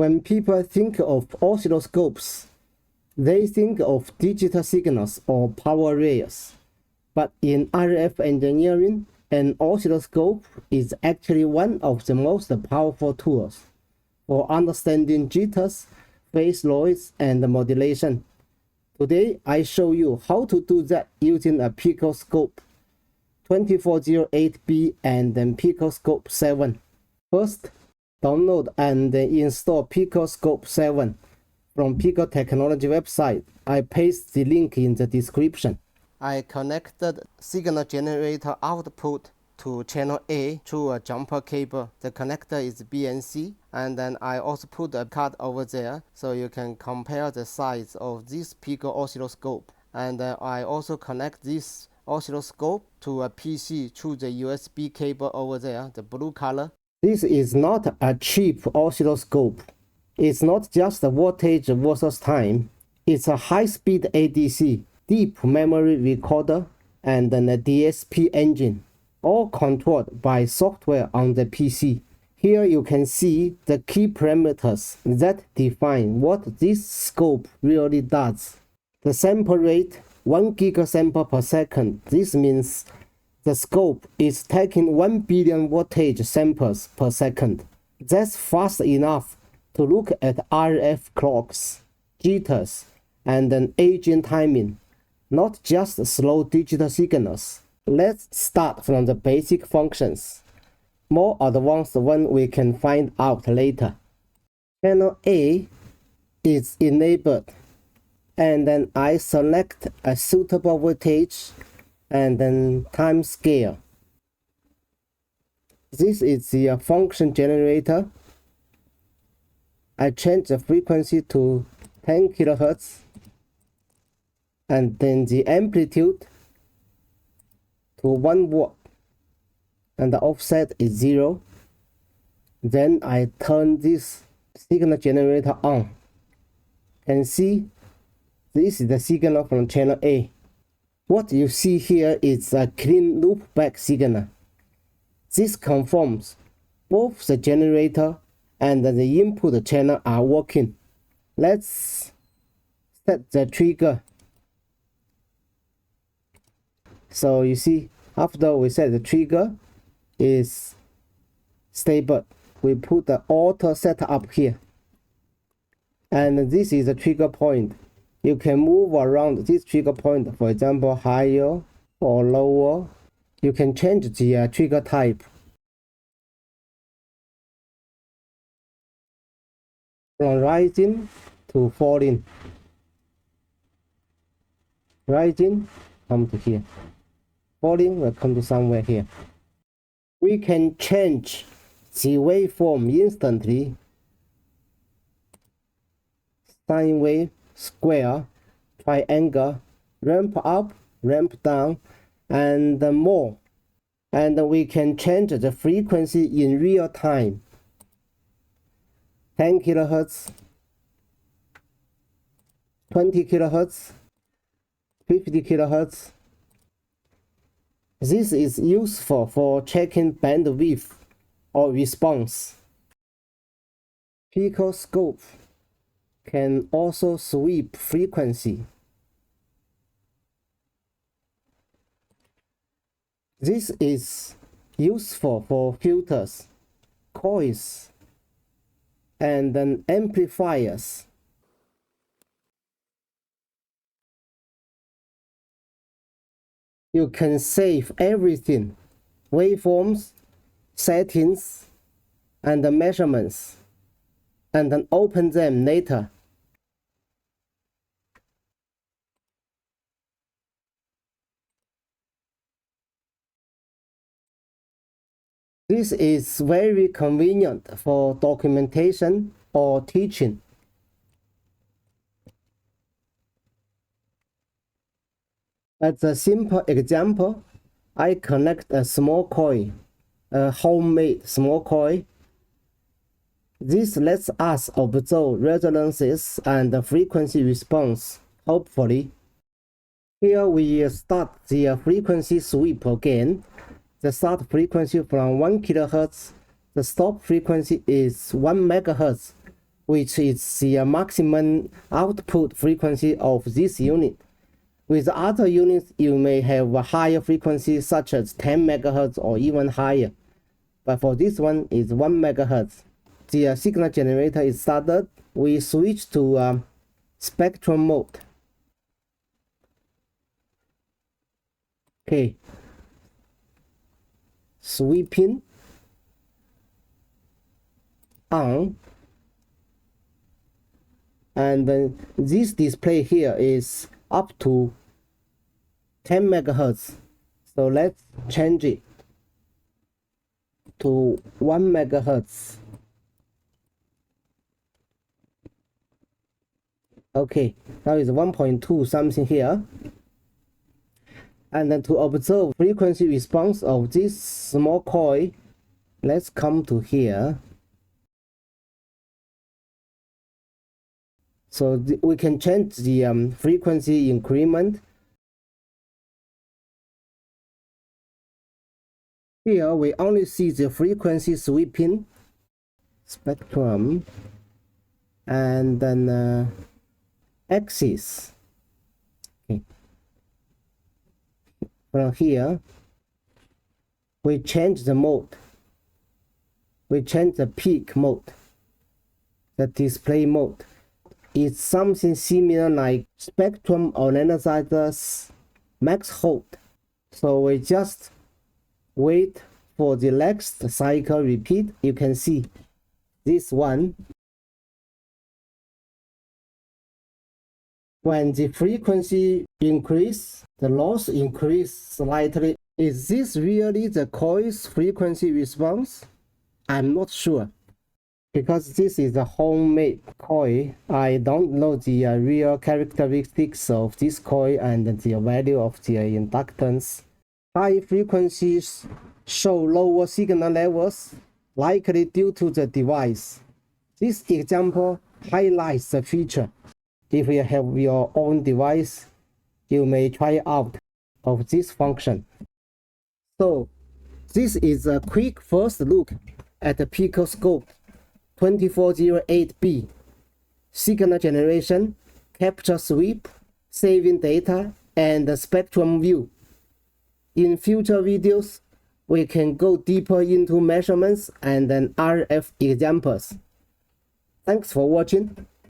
When people think of oscilloscopes, they think of digital signals or power rails. But in RF engineering, an oscilloscope is actually one of the most powerful tools for understanding jitters, phase noise, and modulation. Today, I show you how to do that using a PicoScope 2408B and then PicoScope 7. First, download and install PicoScope 7 from Pico Technology website. I paste the link in the description. I connected signal generator output to channel A through a jumper cable. The connector is BNC, and then I also put a card over there so you can compare the size of this Pico oscilloscope. And I also connect this oscilloscope to a PC through the USB cable over there, the blue color. This is not a cheap oscilloscope. It's not just the voltage versus time. It's a high-speed ADC, deep memory recorder, and then a DSP engine, all controlled by software on the PC. Here you can see the key parameters that define what this scope really does. The sample rate, 1 gigasample per second. This means the scope is taking 1 billion voltage samples per second. That's fast enough to look at RF clocks, jitters, and then aging timing, not just slow digital signals. Let's start from the basic functions. More advanced one we can find out later. Channel A is enabled, and then I select a suitable voltage and then time scale. This is the function generator. I change the frequency to 10 kHz and then the amplitude to 1 watt and the offset is 0. Then I turn this signal generator on. You can see this is the signal from channel A. What you see here is a clean loopback signal. This confirms both the generator and the input channel are working. Let's set the trigger. So you see, after we set the trigger is stable, we put the auto setup here. And this is the trigger point. You can move around this trigger point, for example, higher or lower. You can change the trigger type. From rising to falling. Rising, come to here. Falling will come to somewhere here. We can change the waveform instantly. Sine wave, square, triangle, ramp up, ramp down, and more. And we can change the frequency in real time. 10 kHz, 20 kHz, 50 kHz. This is useful for checking bandwidth or response. PicoScope can also sweep frequency. This is useful for filters, coils, and then amplifiers. You can save everything, waveforms, settings, and the measurements, and then open them later. This is very convenient for documentation or teaching. As a simple example, I connect a small coil, a homemade small coil. This lets us observe resonances and frequency response, hopefully. Here we start the frequency sweep again. The start frequency from 1 kHz. The stop frequency is 1 MHz. which is the maximum output frequency of this unit. With other units, you may have a higher frequency such as 10 MHz or even higher. But for this one, it's 1 MHz. The signal generator is started. We switch to spectrum mode. Okay. Sweeping on. And then this display here is up to 10 MHz. So let's change it to 1 MHz. Okay, now it's 1.2 something here. And then to observe frequency response of this small coil, let's come to here. So we can change the frequency increment. Here we only see the frequency sweeping spectrum and then axis. Okay. From here we change the mode. We change the peak mode, the display mode. It's something similar like spectrum analyzer's max hold. So we just wait for the next cycle repeat. You can see this one. When the frequency increase, the loss increase slightly. Is this really the coil's frequency response? I'm not sure. Because this is a homemade coil, I don't know the real characteristics of this coil and the value of the inductance. High frequencies show lower signal levels, likely due to the device. This example highlights the feature. If you have your own device, you may try out of this function. So, this is a quick first look at the PicoScope 2408B. Signal generation, capture sweep, saving data, and the spectrum view. In future videos, we can go deeper into measurements and then RF examples. Thanks for watching.